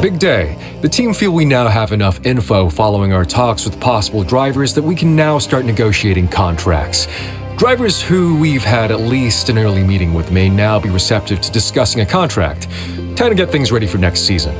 Big day. The team feel we now have enough info following our talks with possible drivers that we can now start negotiating contracts. Drivers who we've had at least an early meeting with may now be receptive to discussing a contract. Time to get things ready for next season.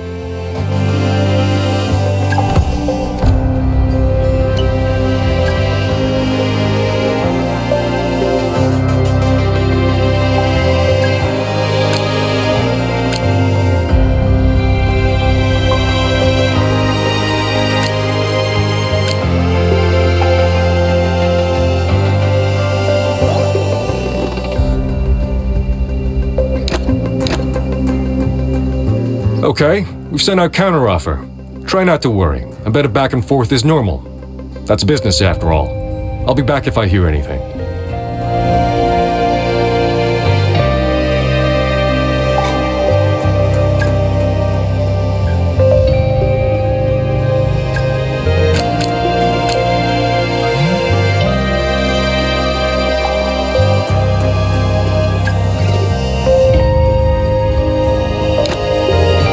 Okay, we've sent out counteroffer. Try not to worry. I bet a back and forth is normal. That's business after all. I'll be back if I hear anything.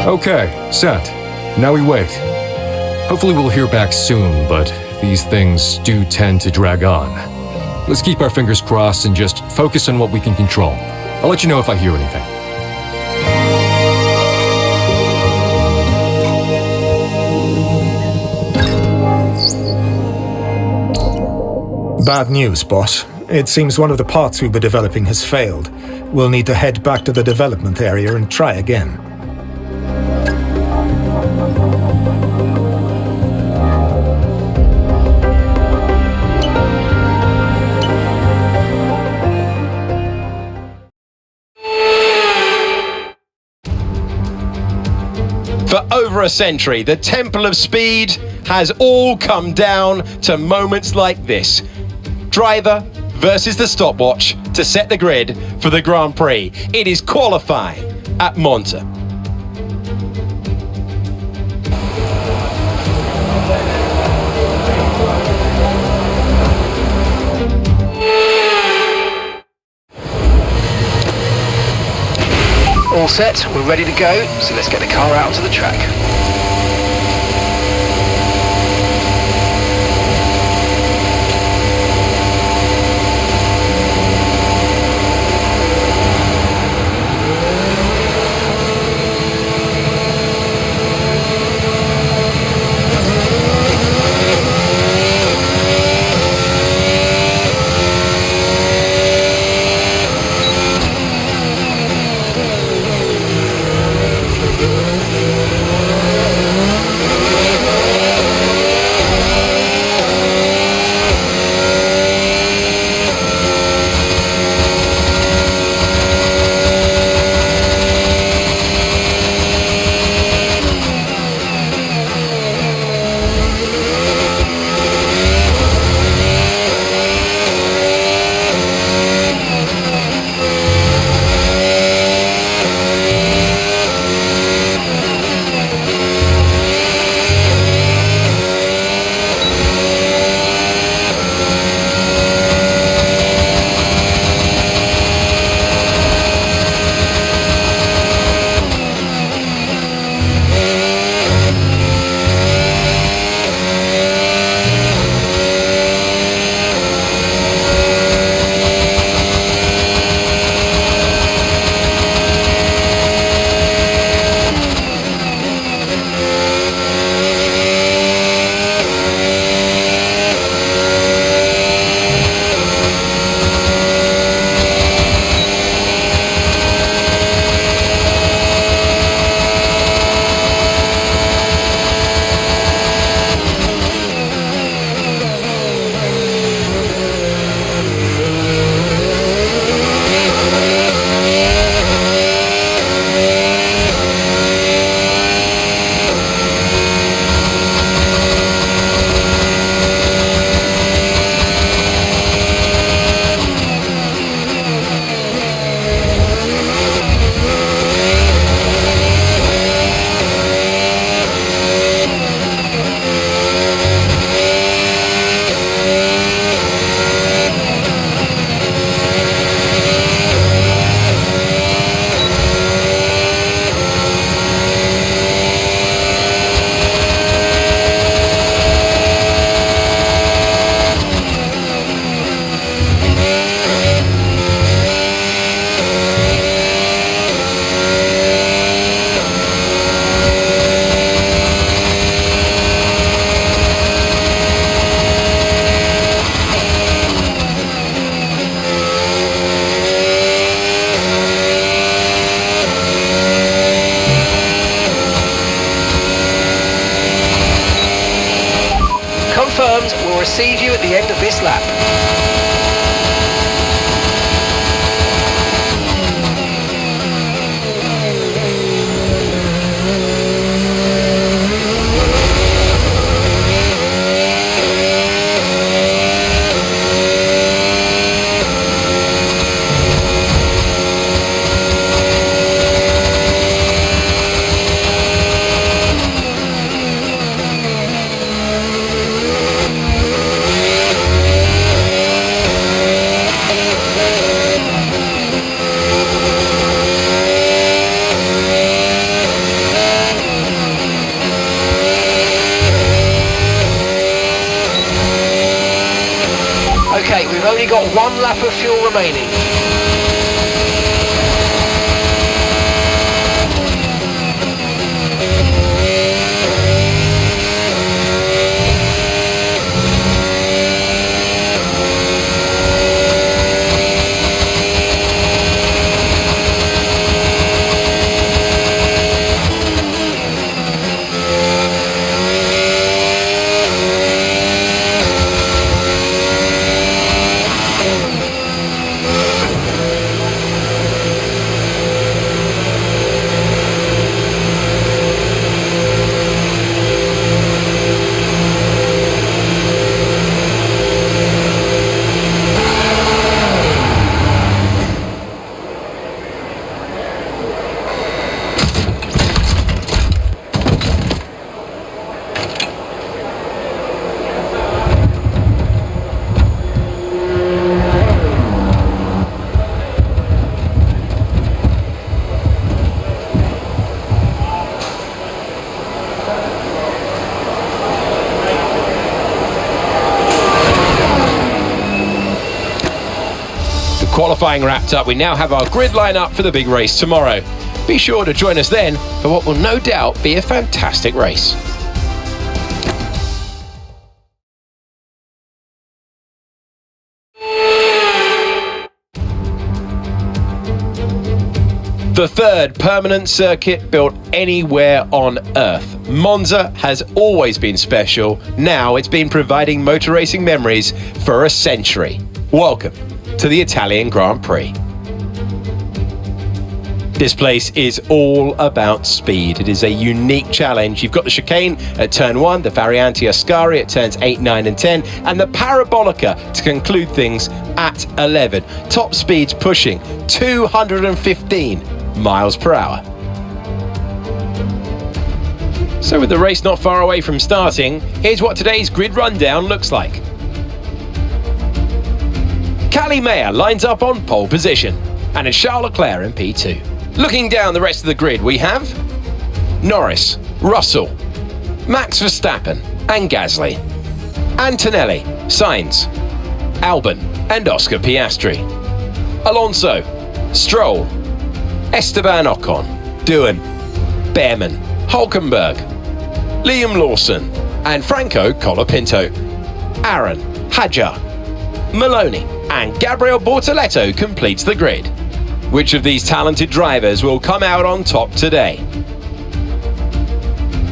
Okay, sent. Now we wait. Hopefully we'll hear back soon, but these things do tend to drag on. Let's keep our fingers crossed and just focus on what we can control. I'll let you know if I hear anything. Bad news, boss. It seems one of the parts we were developing has failed. We'll need to head back to the development area and try again. For over a century, the Temple of Speed has all come down to moments like this. Driver versus the stopwatch to set the grid for the Grand Prix. It is qualifying at Monza. All set, we're ready to go, so let's get the car out onto the track. receive you at the end of this lap. Okay, we've only got one lap of fuel remaining. Qualifying wrapped up, we now have our grid line up for the big race tomorrow. Be sure to join us then for what will no doubt be a fantastic race. The third permanent circuit built anywhere on Earth. Monza has always been special. Now it's been providing motor racing memories for a century. Welcome to the Italian Grand Prix. This place is all about speed. It is a unique challenge. You've got the chicane at turn 1, the Variante Ascari at turns 8, 9 and 10, and the Parabolica to conclude things at 11. Top speeds pushing 215 miles per hour. So with the race not far away from starting, here's what today's grid rundown looks like. Callie Mayer lines up on pole position, and it's Charles Leclerc in P2. Looking down the rest of the grid, we have Norris, Russell, Max Verstappen and Gasly, Antonelli, Sainz, Albon and Oscar Piastri, Alonso, Stroll, Esteban Ocon, Doohan, Behrman, Hulkenberg, Liam Lawson and Franco Colapinto, Aaron, Hadjar, Maloney and Gabriel Bortoletto completes the grid. Which of these talented drivers will come out on top today?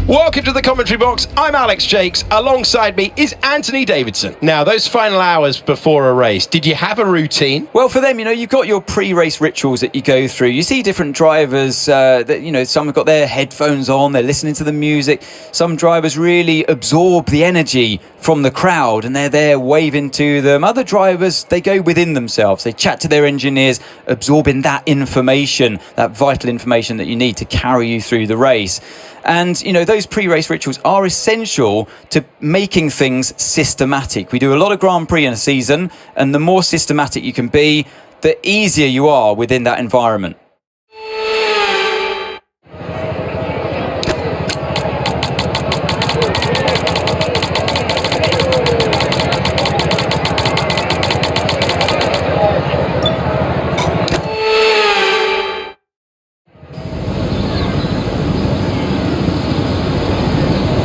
Welcome to the commentary box. I'm Alex Jakes. Alongside me is Anthony Davidson. Now, those final hours before a race, did you have a routine? Well, for them, you've got your pre-race rituals that you go through. You see different drivers that, some have got their headphones on, they're listening to the music. Some drivers really absorb the energy from the crowd and they're there waving to them. Other drivers, they go within themselves. They chat to their engineers, absorbing that information, that vital information that you need to carry you through the race. And, those pre-race rituals are essential to making things systematic. We do a lot of Grand Prix in a season, and the more systematic you can be, the easier you are within that environment.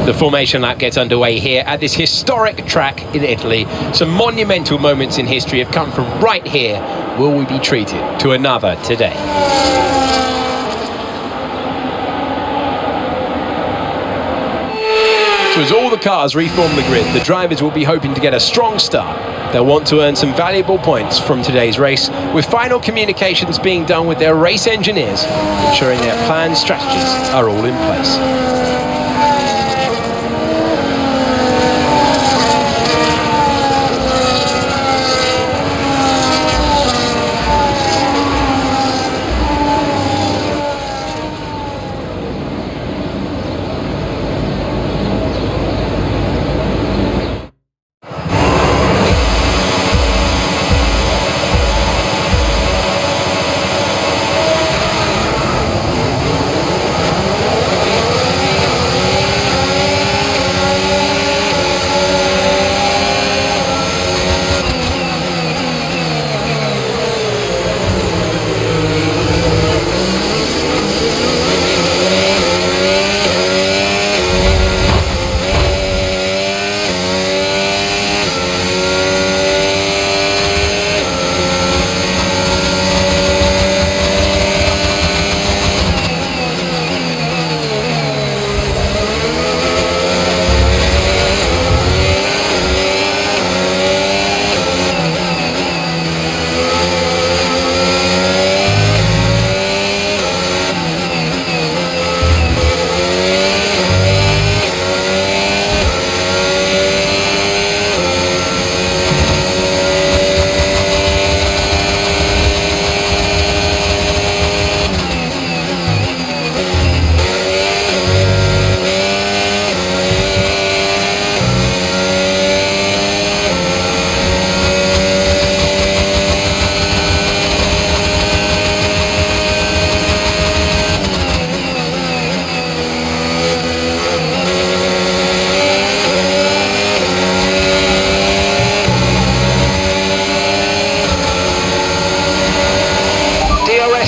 The formation lap gets underway here at this historic track in Italy. Some monumental moments in history have come from right here. Will we be treated to another today? So as all all the cars reform the grid, the drivers will be hoping to get a strong start. They'll want to earn some valuable points from today's race, with final communications being done with their race engineers, ensuring their planned strategies are all in place.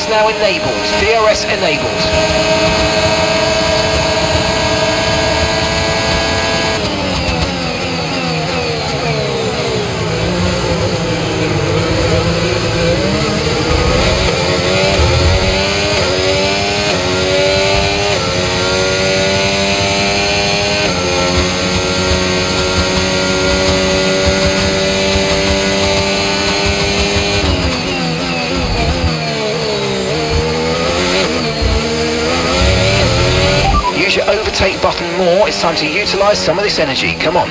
Now enabled. DRS enabled. Use your overtake button more. It's time to utilise some of this energy. Come on.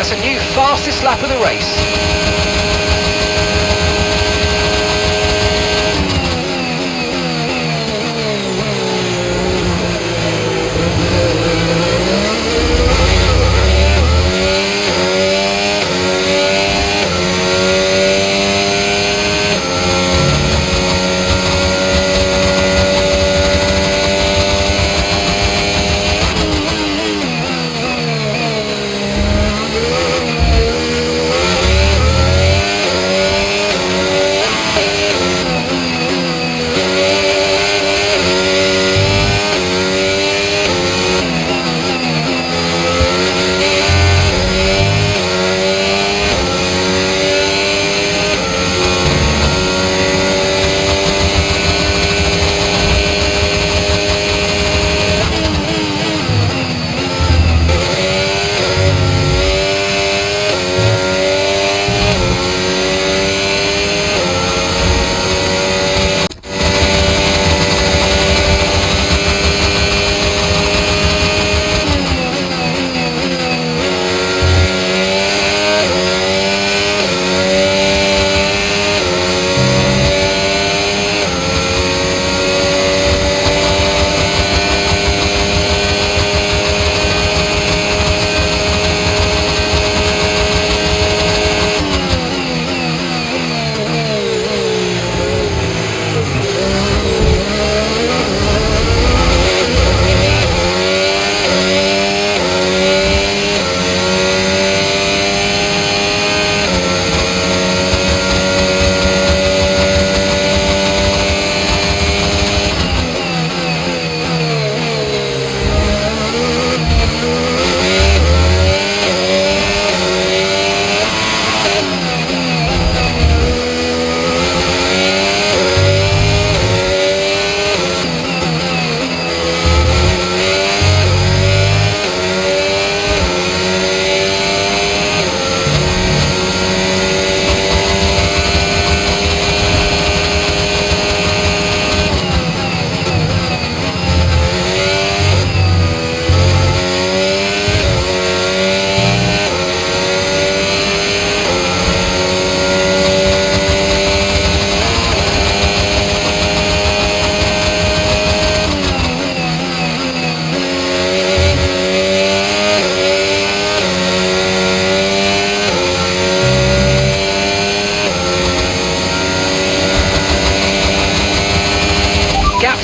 That's a new fastest lap of the race.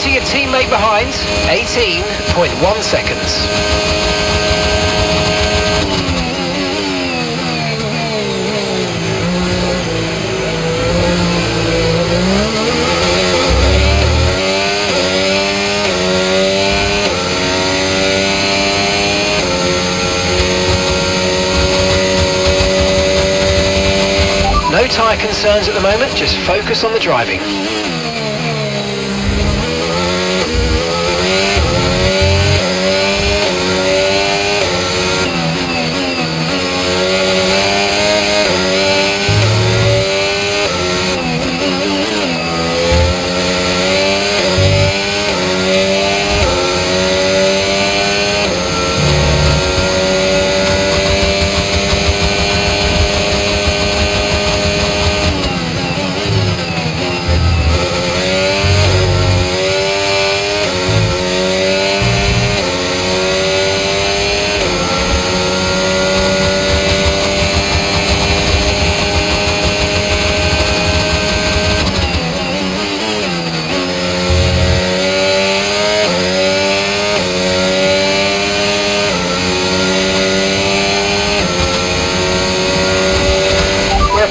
to your teammate behind. 18.1 seconds. No tyre concerns at the moment, just focus on the driving.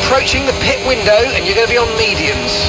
Approaching the pit window and you're going to be on mediums.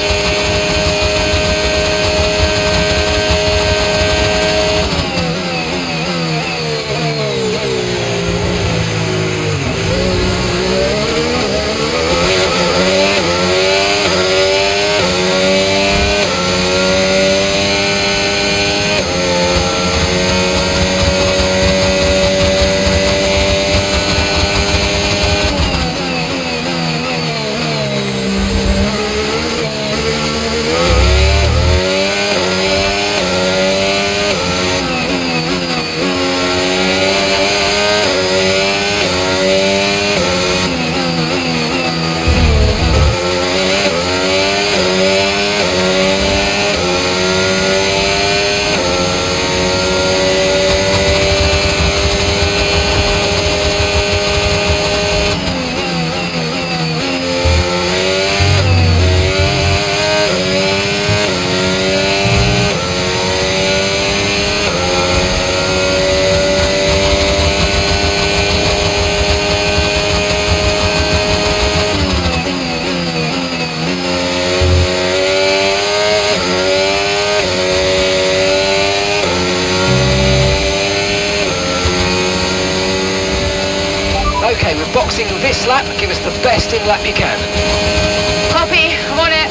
Okay, we're boxing this lap. Give us the best in lap you can. Copy, I'm on it.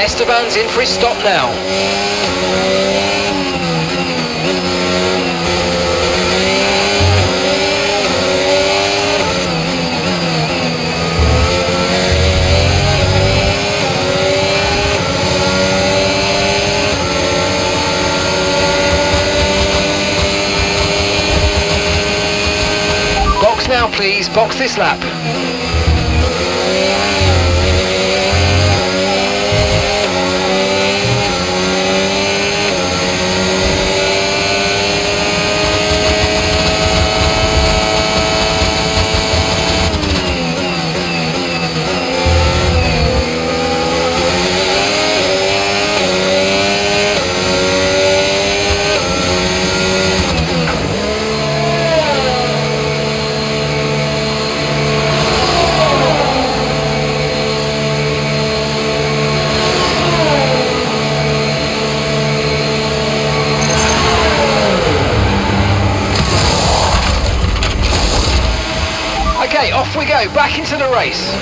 Esteban's in for his stop now. Box now, please. Box this lap. Okay, off we go, back into the race.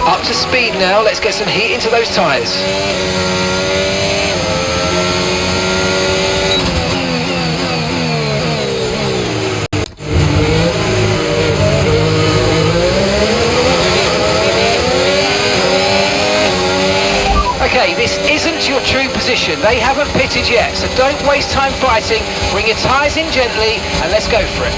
Up to speed now, let's get some heat into those tyres. isn't your true position. They haven't pitted yet, so don't waste time fighting. Bring your tyres in gently and let's go for it.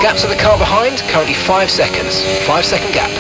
Gap to the car behind, currently 5 seconds. 5-second gap.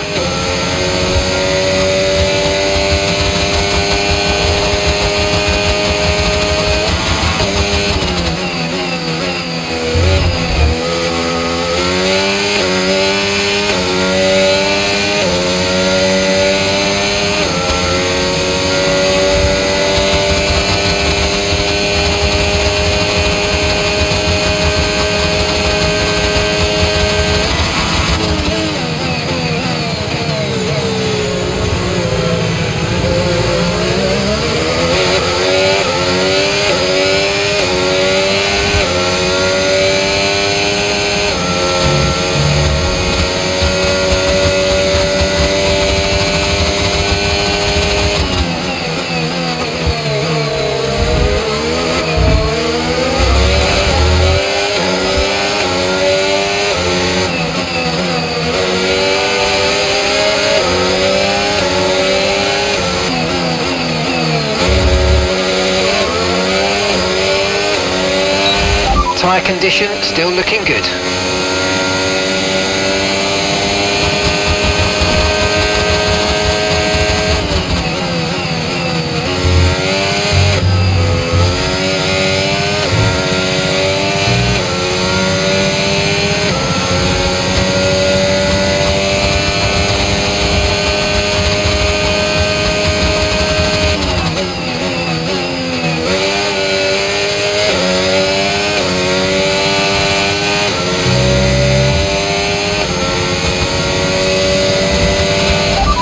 Tyre condition still looking good.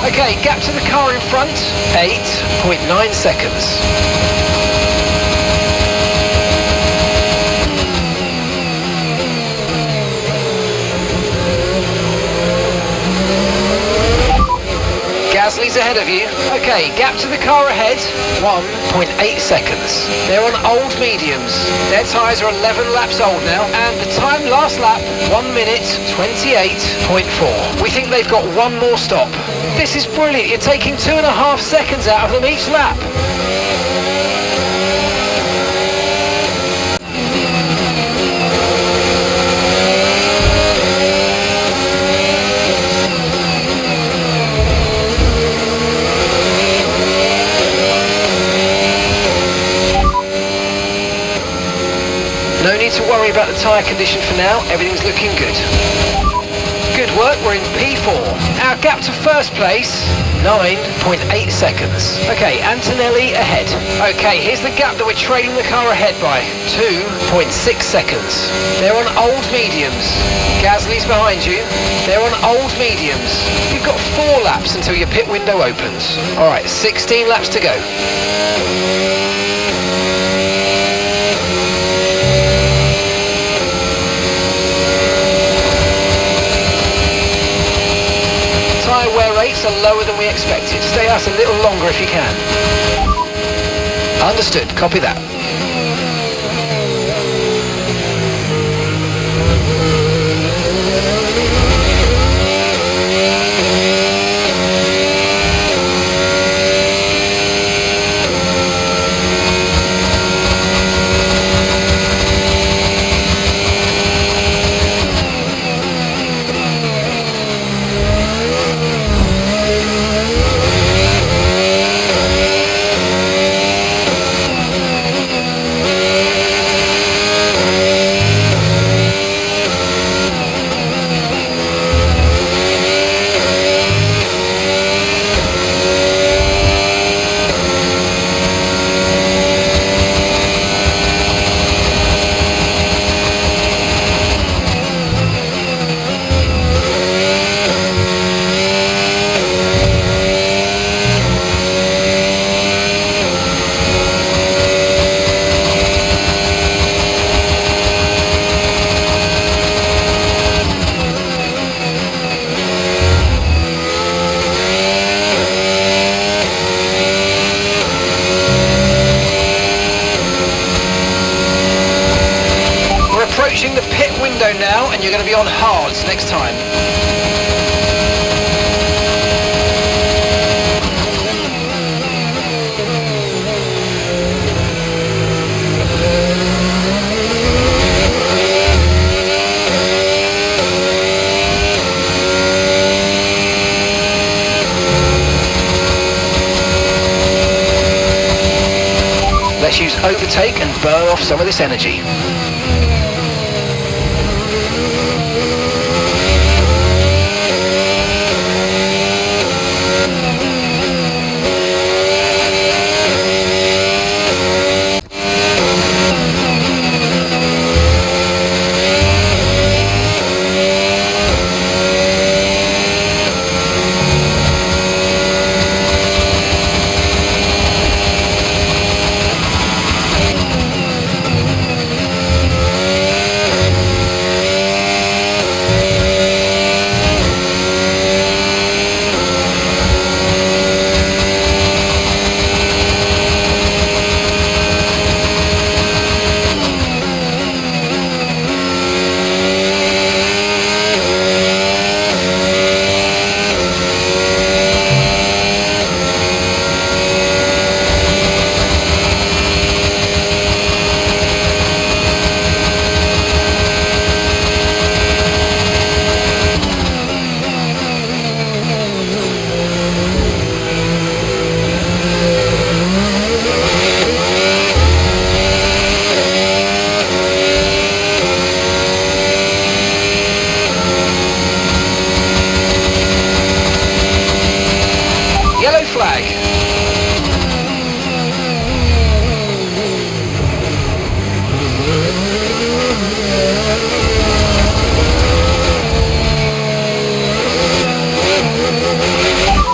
Okay, gap to the car in front, 8.9 seconds. Gasly's ahead of you. Okay, gap to the car ahead, 1.8 seconds. They're on old mediums. Their tyres are 11 laps old now, and the time last lap, 1 minute 28.4. We think they've got one more stop. This is brilliant. You're taking 2.5 seconds out of them each lap. No need to worry about the tyre condition for now. Everything's looking good. Good work. We're in P4. Now gap to first place, 9.8 seconds. Okay, Antonelli ahead. Okay, here's the gap that we're trailing the car ahead by, 2.6 seconds. They're on old mediums. Gasly's behind you. They're on old mediums. You've got 4 laps until your pit window opens. All right, 16 laps to go. Tyre wear rates are lower than we expected. Stay out a little longer if you can. Understood, copy that. Approaching the pit window now, and you're going to be on hards next time. Let's use overtake and burn off some of this energy.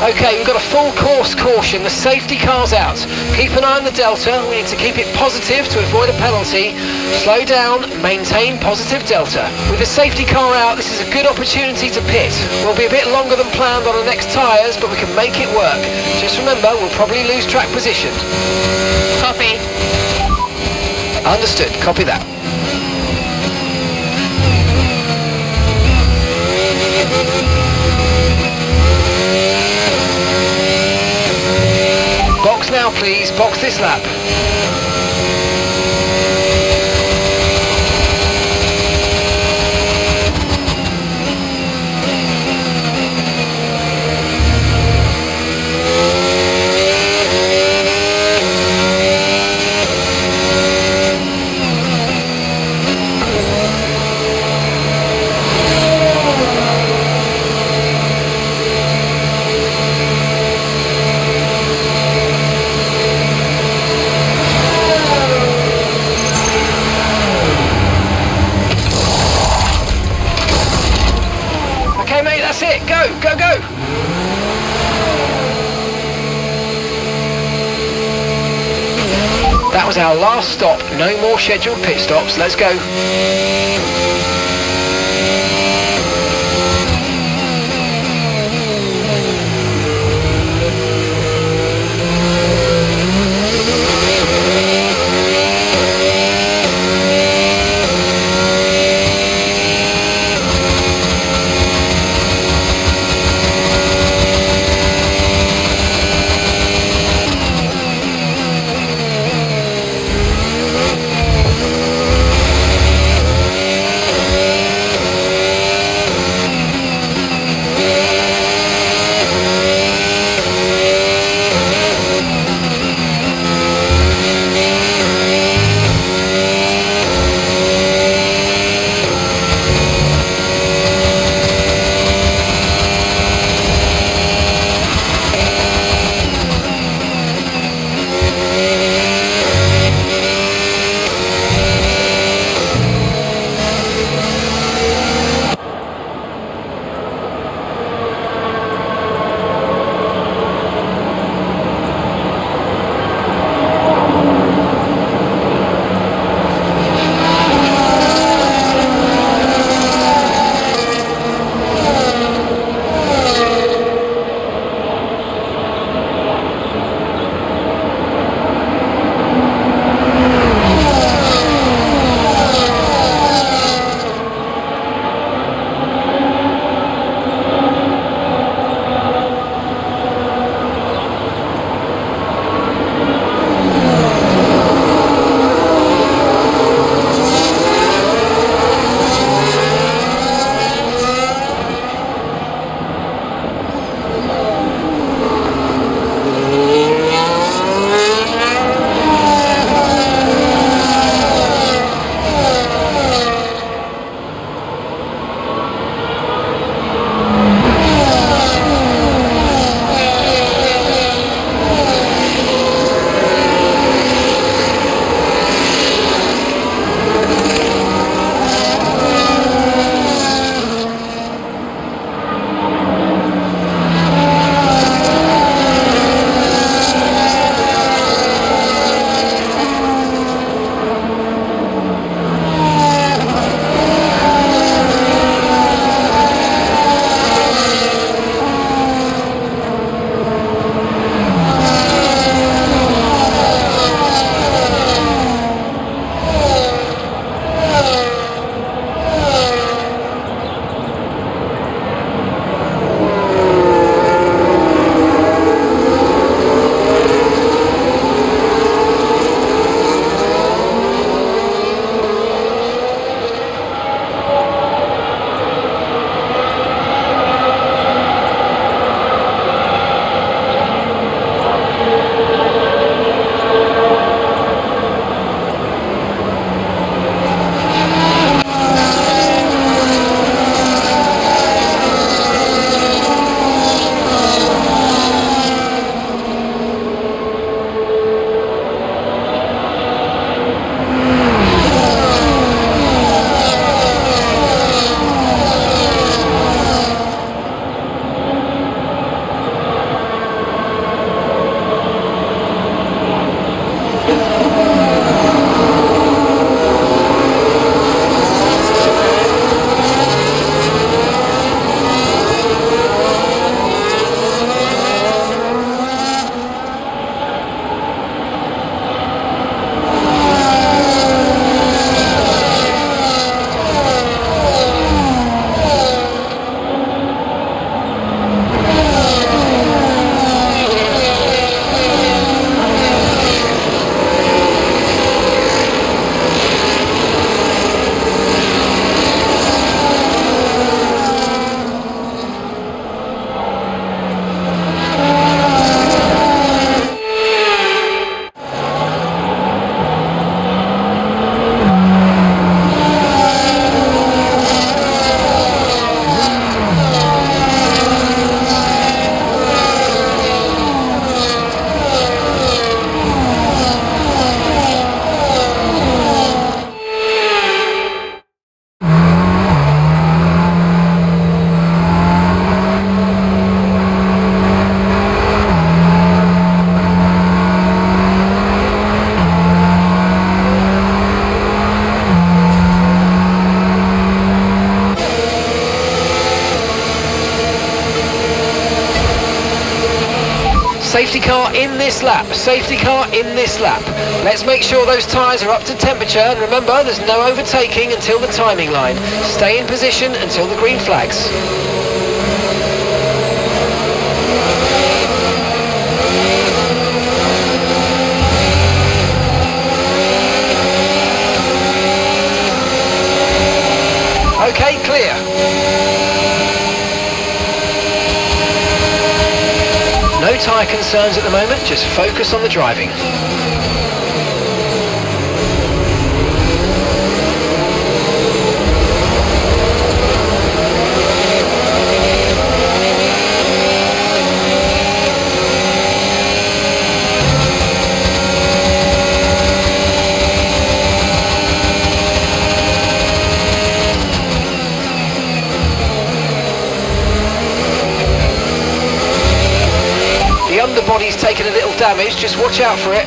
Okay, we've got a full course caution. The safety car's out. Keep an eye on the delta. We need to keep it positive to avoid a penalty. Slow down, maintain positive delta. With the safety car out, this is a good opportunity to pit. We'll be a bit longer than planned on the next tyres, but we can make it work. Just remember, we'll probably lose track position. Copy. Understood, copy that. Box now, please. Box this lap. That's it. Go, go, go. That was our last stop. No more scheduled pit stops. Let's go. Safety car in this lap, safety car in this lap. Let's make sure those tyres are up to temperature, and remember, there's no overtaking until the timing line. Stay in position until the green flags. Okay, clear. No tyre concerns at the moment, just focus on the driving. The underbody's taken a little damage, just watch out for it.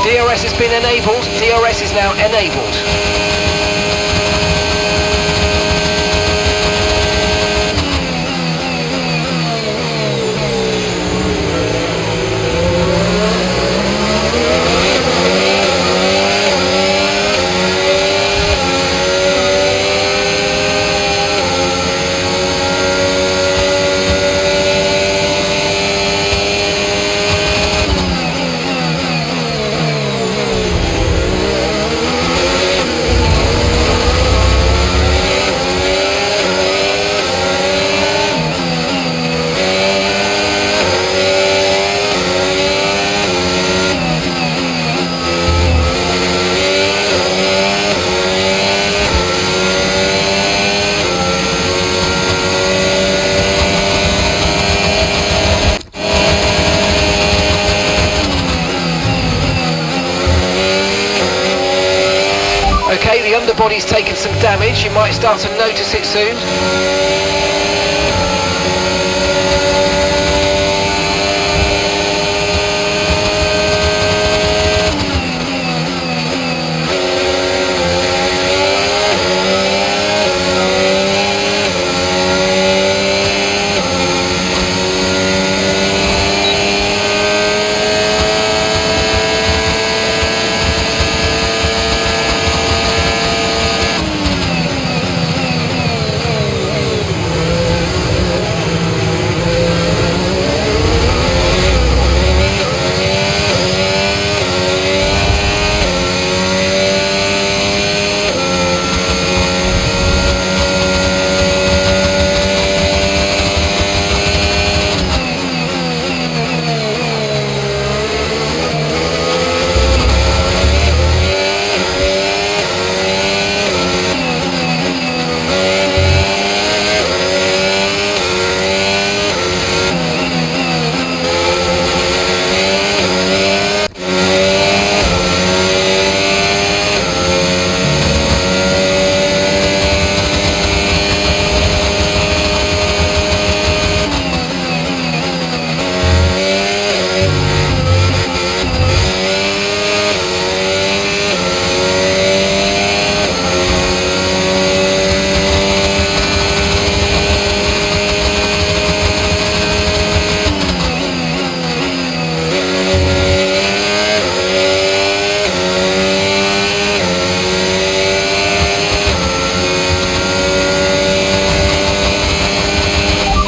DRS has been enabled, DRS is now enabled. Okay, the underbody's taken some damage, you might start to notice it soon.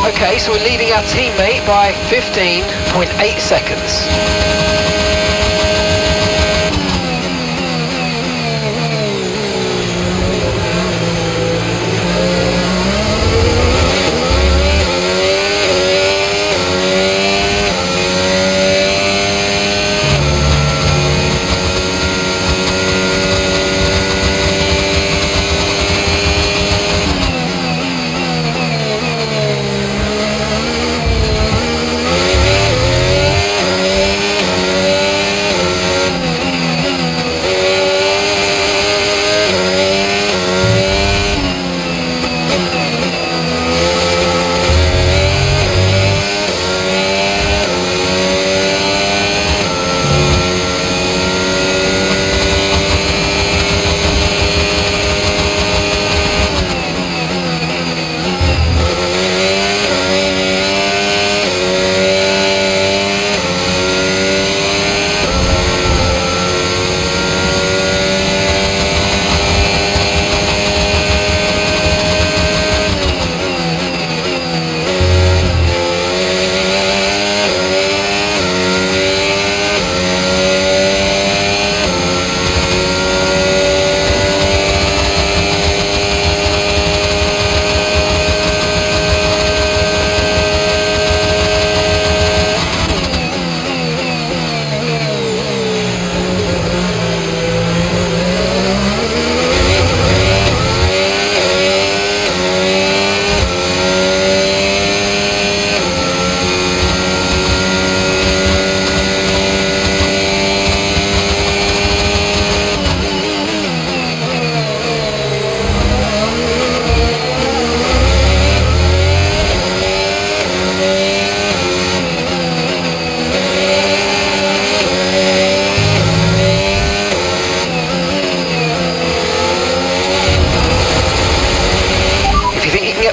Okay, so we're leading our teammate by 15.8 seconds.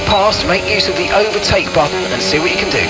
past, make use of the overtake button and see what you can do.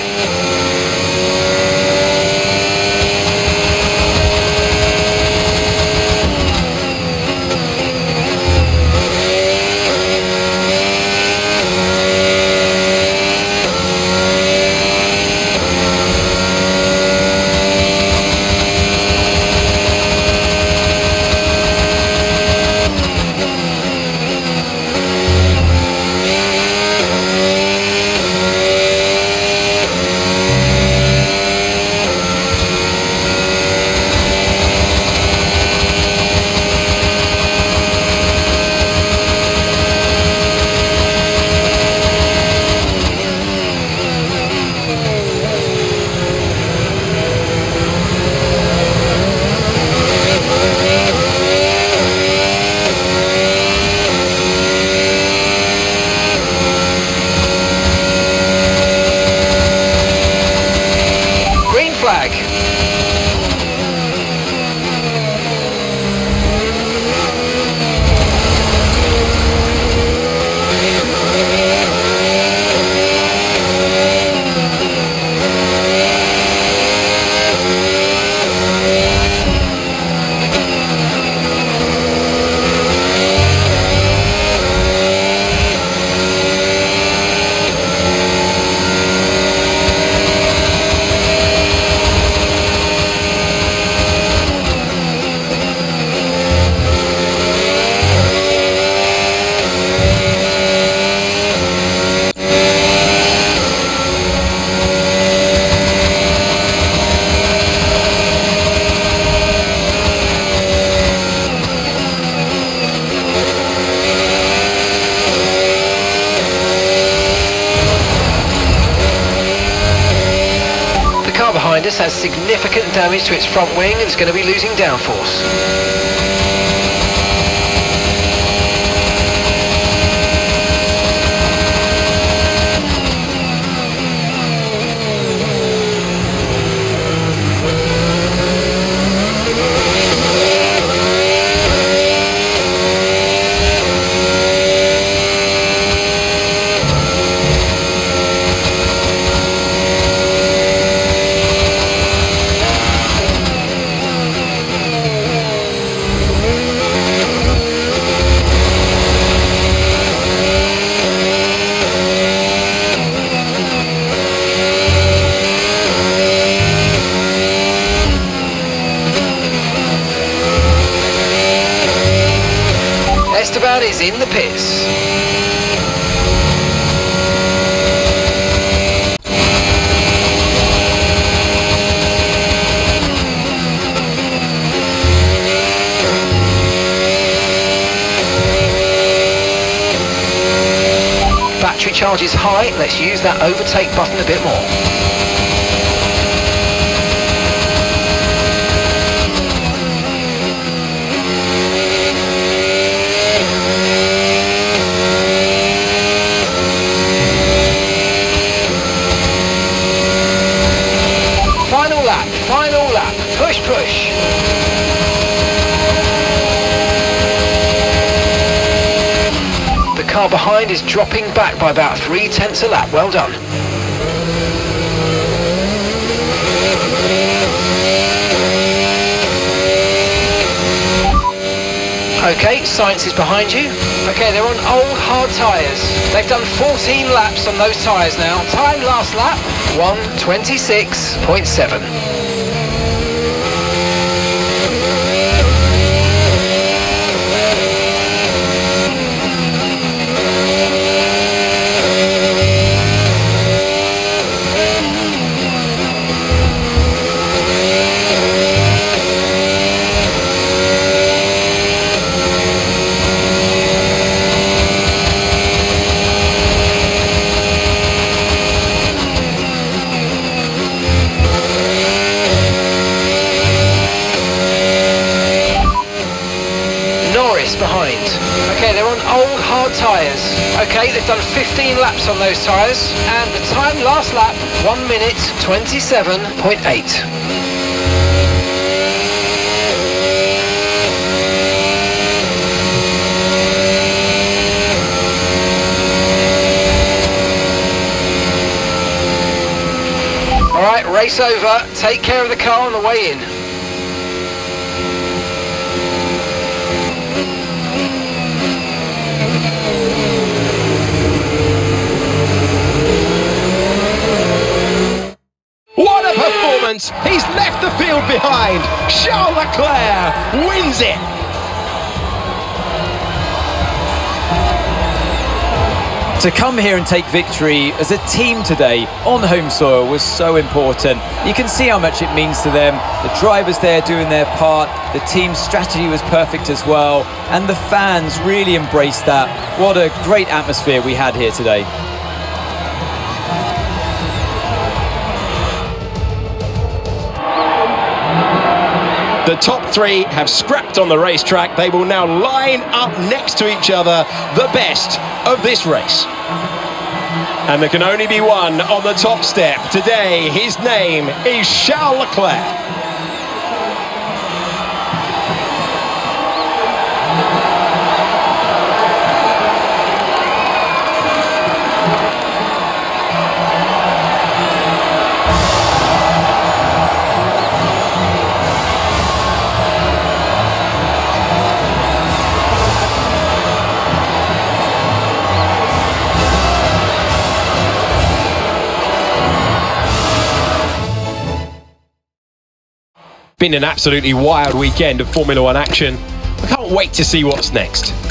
Behind us has significant damage to its front wing and is going to be losing downforce. Is in the pits. Battery charge is high, let's use that overtake button a bit more. Final lap, push, push. The car behind is dropping back by about 0.3 a lap, well done. Okay, Science is behind you. Okay, they're on old hard tyres. They've done 14 laps on those tyres now. Time last lap, 1:26.7. Behind. Okay, they're on old hard tyres. Okay, they've done 15 laps on those tyres, and the time last lap, 1:27.8. Race over. Take care of the car on the way in. What a performance! He's left the field behind. Charles Leclerc wins it. To come here and take victory as a team today on home soil was so important. You can see how much it means to them. The drivers there doing their part. The team's strategy was perfect as well. And the fans really embraced that. What a great atmosphere we had here today. The top three have scrapped on the racetrack. They will now line up next to each other, the best of this race. And there can only be one on the top step. Today, his name is Charles Leclerc. Been an absolutely wild weekend of Formula One action. I can't wait to see what's next.